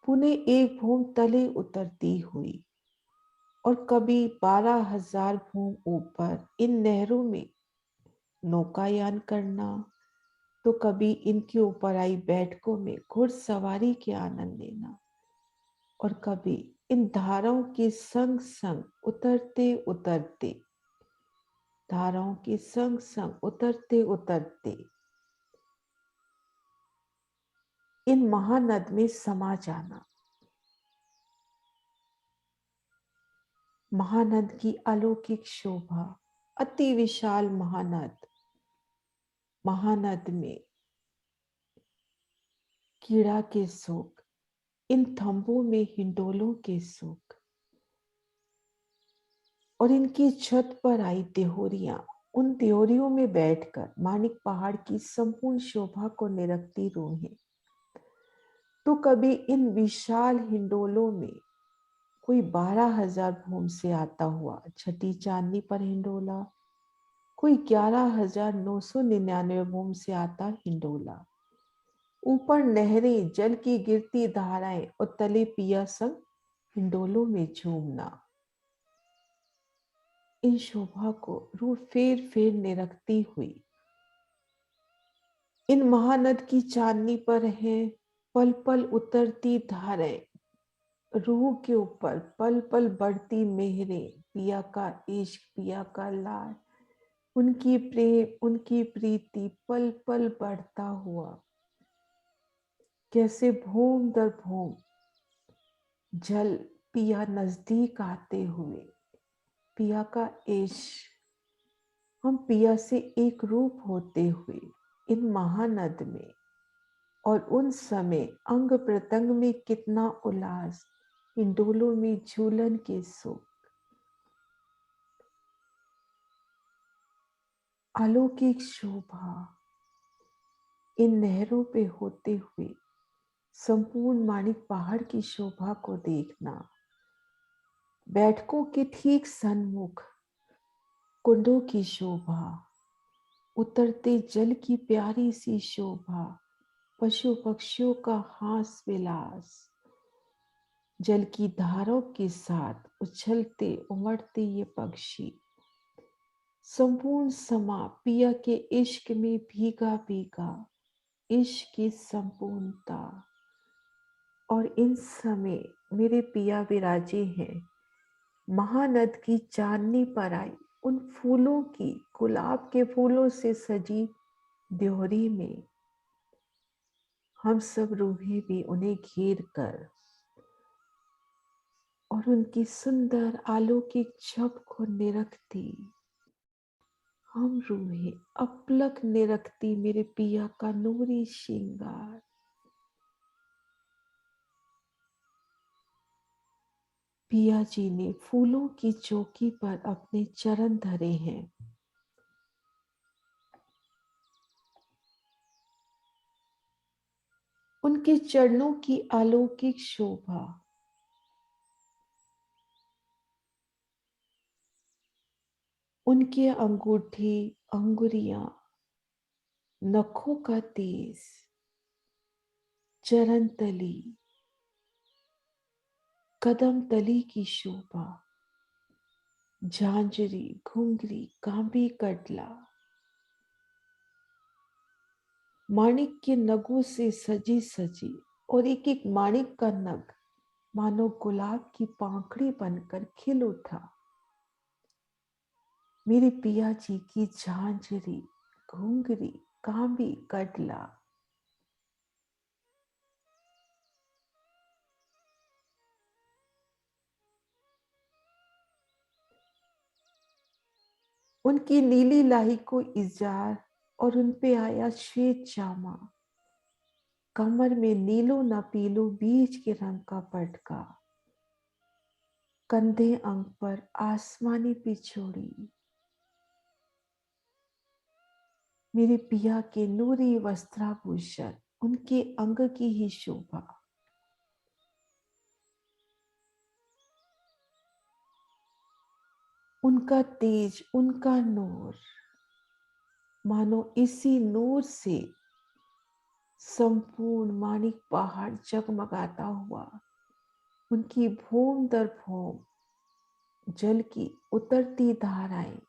Speaker 1: पुनः एक भूम तले उतरती हुई, और कभी 12,000 भूम ऊपर इन नहरों में नौकायान करना, तो कभी इनके ऊपर आई बैठकों में घुड़सवारी के आनंद लेना, और कभी इन धाराओं के संग संग उतरते उतरते, धाराओं के संग संग उतरते उतरते इन महानद में समा जाना। महानद की अलौकिक शोभा, अति विशाल महानद, महानद में कीड़ा के सुख, इन थंबों में हिंडोलों के सुख, और इनकी छत पर आई त्योहरियां, उन त्योहरियों में बैठकर मानिक पहाड़ की संपूर्ण शोभा को निरखती रूहें, तो कभी इन विशाल हिंडोलों में कोई 12,000 भूम से आता हुआ छठी चांदनी पर हिंडोला, कोई 11,999 भूम से आता हिंडोला, ऊपर नहरें, जल की गिरती धाराएं, और तले पिया संग हिंडोलों में झूमना। इन शोभा को रूह फेर फेर निरखती हुई इन महानद की चांदनी पर है पल पल उतरती धाराएं, रूह के ऊपर पल पल बढ़ती मेहरें, पिया का इश्क, पिया का लाड, उनकी प्रेम, उनकी प्रीति पल पल बढ़ता हुआ, कैसे भूम दर भूम जल पिया नजदीक आते हुए, पिया का इश्क, हम पिया से एक रूप होते हुए इन महानद में, और उन समय अंग प्रत्यंग में कितना उल्लास, हिंडोलों में झूलन के सुख, अलौकिक शोभा, इन नहरों पे होते हुए संपूर्ण मानिक पहाड़ की शोभा को देखना। बैठकों के ठीक सन्मुख कुंडों की शोभा, उतरते जल की प्यारी सी शोभा, पशु पक्षियों का हास विलास, जल की धाराओं के साथ उछलते उमड़ते ये पक्षी, संपूर्ण समा पिया के इश्क में भीगा भीगा, इश्क की संपूर्णता, और इन समय मेरे पिया विराजे हैं महानद की चांदनी पर आई उन फूलों की, गुलाब के फूलों से सजी द्योहरी में। हम सब रूहें भी उन्हें घेर कर और उनकी सुंदर अलौकिक छब को निरखती, हम रूहें अपलक निरखती मेरे पिया का नूरी श्रृंगार। पिया जी ने फूलों की चौकी पर अपने चरण धरे हैं। उनके चरणों की अलौकिक शोभा, उनके अंगूठी, अंगुरियां, नखों का तेज, चरण तली, कदम तली की शोभा, झांझरी, घुंघरी, कांबी, कटला, माणिक के नगों से सजी सजी, और एक एक माणिक का नग मानो गुलाब की पाखड़ी बनकर खिल उठा। मेरे पिया जी की झांझरी, घुंघरी, कांबी, कटला, उनकी नीली लाही को इजार, और उन पे आया श्वेत जामा, कमर में नीलो न पीलो बीज के रंग का पटका, कंधे अंग पर आसमानी पिछोड़ी, मेरे पिया के नूरी वस्त्राभूषण, उनके अंग की ही शोभा। उनका तेज, उनका नूर, मानो इसी नूर से संपूर्ण मानिक पहाड़ जगमगाता हुआ उनकी भूम दर भूम जल की उतरती धाराएं,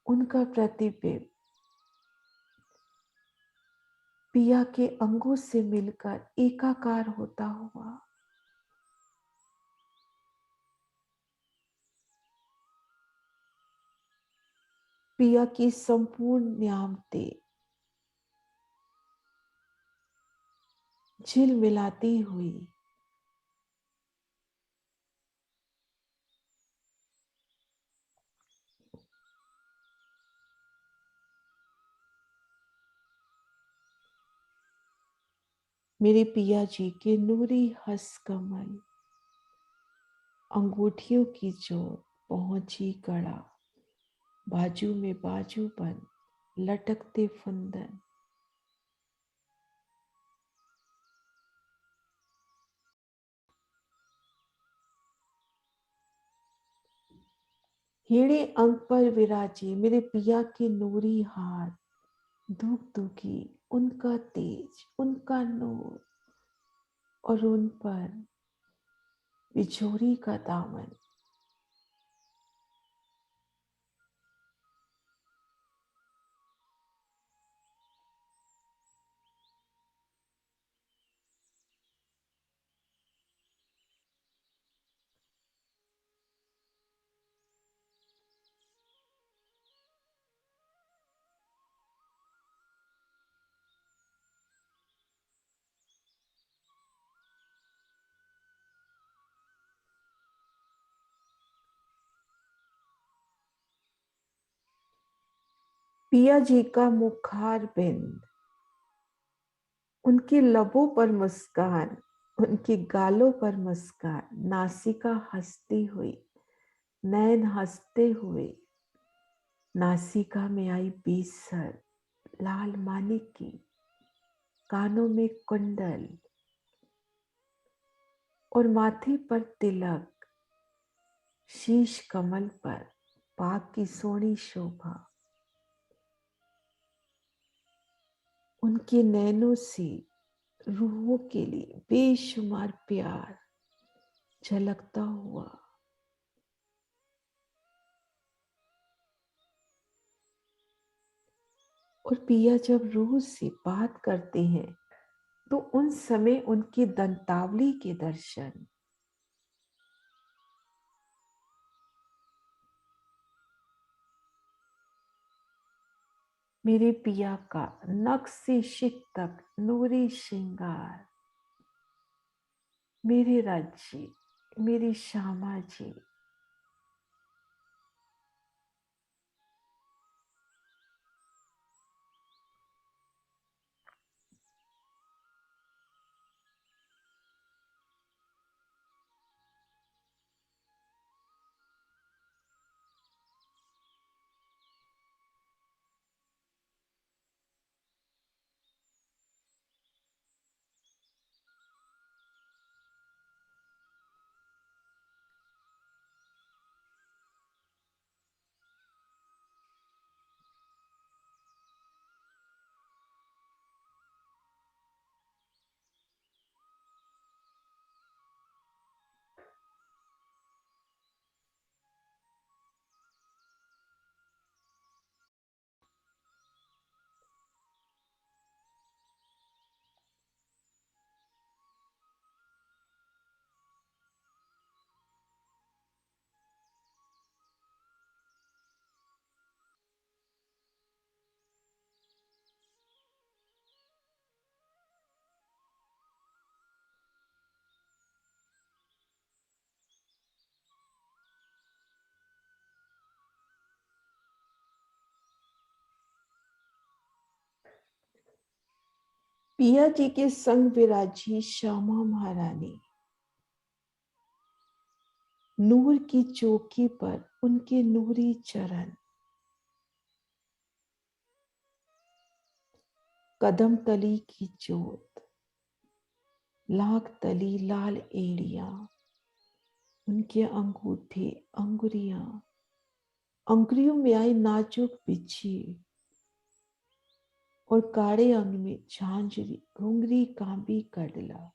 Speaker 1: उनका प्रतिबिंब पिया के अंगों से मिलकर एकाकार होता हुआ पिया की संपूर्ण न्यामतें झिलमिलाती हुई मेरे पिया जी के नूरी हंस कमल, अंगूठियों की जोत पहुंची कड़ा, बाजू में बाजू बन लटकते फंदन, हीरे अंक पर विराजे मेरे पिया के नूरी हाथ, धूप धूकी उनका तेज, उनका नूर, और उन पर बिछोरी का दामन। पिया जी का मुखार बिंद, उनके लबों पर मुस्कान, उनके गालों पर मुस्कान, नासिका हंसती हुई, नैन हंसते हुए, नासिका में आई बेसर लाल मानिक की, कानों में कुंडल और माथे पर तिलक, शीश कमल पर पाक की सोनी शोभा, उनके नैनों से रूहों के लिए बेशुमार प्यार झलकता हुआ। और पिया जब रूह से बात करते हैं तो उन समय उनकी दंतावली के दर्शन, मेरे पिया का नख से शिक तक नूरी श्रृंगार, मेरे राज्य, मेरी श्यामा जी, पिया जी के संग विराजी श्यामा महारानी, नूर की चौकी पर उनके नूरी चरण, कदम तली की जोत, लाख तली लाल एड़िया, उनके अंगूठे, अंगुरियां, अंगुरियों में आई नाजुक बिच्छी और काड़े अंग में झांझरी घुंघरी कांबी कडला,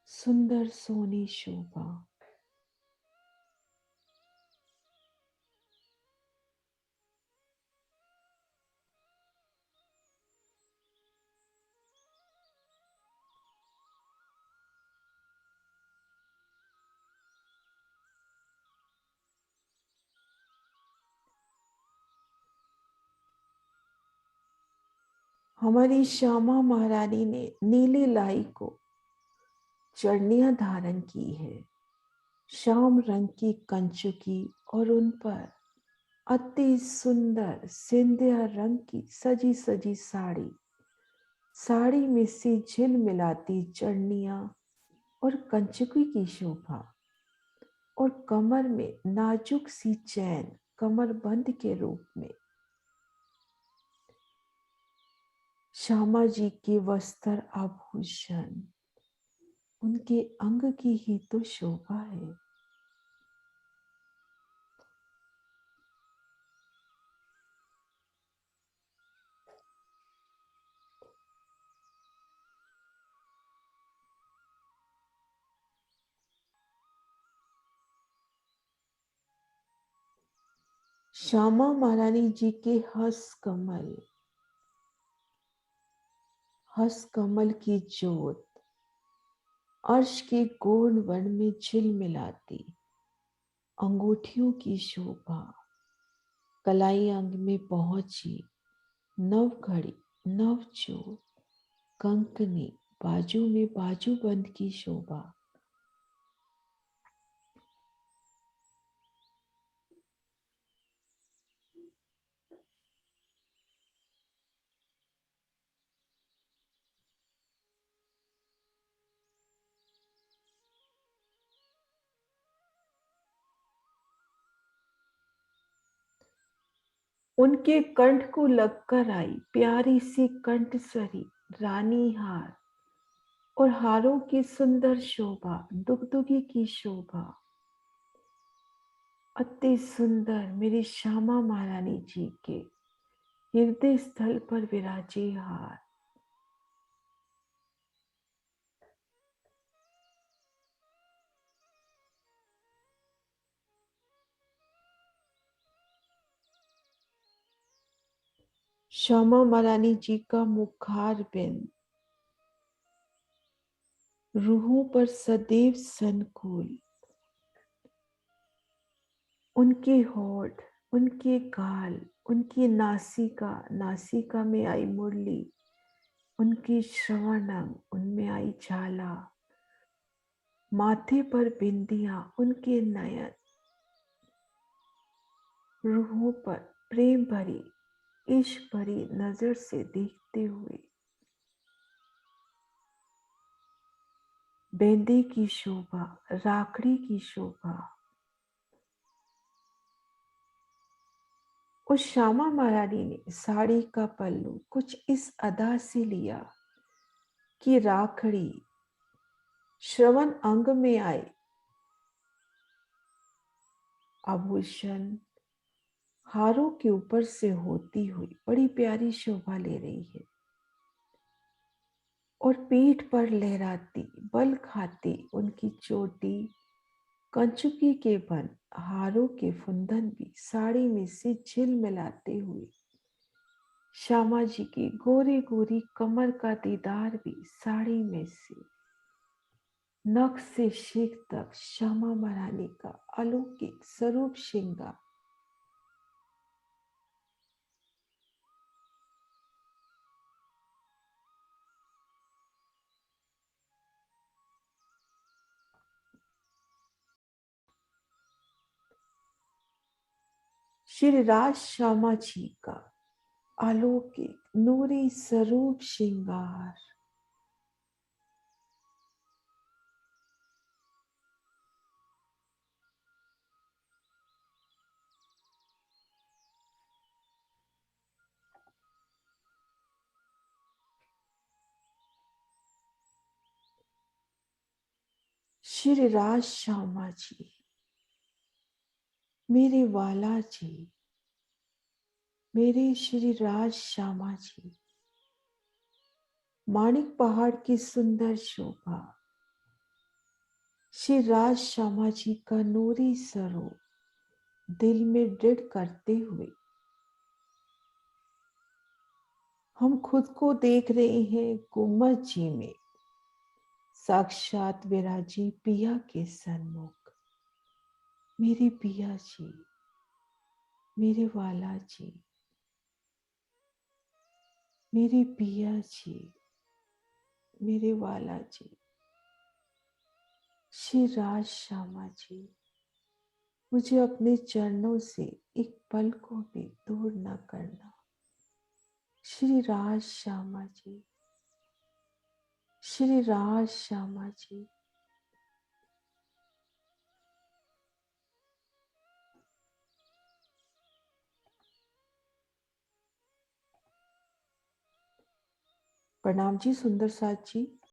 Speaker 1: सुंदर सोनी शोभा। हमारी श्यामा महारानी ने नीली लाई को चढ़नियां धारण की है, श्याम रंग की कंचुकी और उन पर अति सुंदर सिंधिया रंग की सजी सजी साड़ी, साड़ी में सी झिल मिलाती चढ़नियां और कंचुकी की शोभा, और कमर में नाजुक सी चैन कमरबंद के रूप में। श्यामा जी के वस्त्र आभूषण उनके अंग की ही तो शोभा है। श्यामा महारानी जी के हस कमल की जोत अर्श के गौर वन में झिलमिलाती, अंगूठियों की शोभा, कलाई अंग में पहुंची, नव घड़ी, नव चोर, कंकनी, बाजू में बाजूबंद की शोभा। उनके कंठ को लगकर आई प्यारी सी कंठसरी रानी हार, और हारों की सुंदर शोभा, दुगदुगी की शोभा। अति सुंदर मेरी श्यामा महारानी जी के हृदय स्थल पर विराजे हार। श्यामा महारानी जी का मुखार बिंद रूहों पर सदैव संकुल, उनके होठ, उनके गाल, उनकी नासिका, नासिका में आई मुरली, उनके श्रवण अंग, उनमें आई झाला, माथे पर बिंदियां, उनके नयन, रूहों पर प्रेम भरी, इश्क भरी नजर से देखते हुए, बेंदे की शोभा, राखड़ी की शोभा। उस श्यामा महारानी ने साड़ी का पल्लू कुछ इस अदा से लिया कि राखड़ी श्रवण अंग में आए आभूषण हारों के ऊपर से होती हुई बड़ी प्यारी शोभा ले रही है, और पीठ पर लहराती बल खाती उनकी चोटी, कंचुकी के बन हारों के फुंदन भी साड़ी में से झिल मिलाते हुए, श्यामा जी की गोरी गोरी कमर का दीदार भी साड़ी में से नख से शिख तक श्यामा महारानी का अलौकिक स्वरूप श्रृंगार। श्री राज श्यामा जी का अलौकिक नूरी स्वरूप श्रृंगार। श्री राज श्यामा जी, मेरे वाला जी, मेरे श्री राज श्यामा जी, माणिक पहाड़ की सुंदर शोभा, श्री राज श्यामा जी का नूरी स्वरूप दिल में दृढ़ करते हुए हम खुद को देख रहे हैं गुम्बद जी में साक्षात विराजी पिया के सन्मुख। मेरे पिया जी, मेरे वाला जी, मेरे पिया जी, मेरे वाला जी, श्री राज श्यामा जी, मुझे अपने चरणों से एक पल को भी दूर न करना। श्री राज श्यामा जी, श्री राज श्यामा जी। प्रणाम जी सुंदर साथ जी।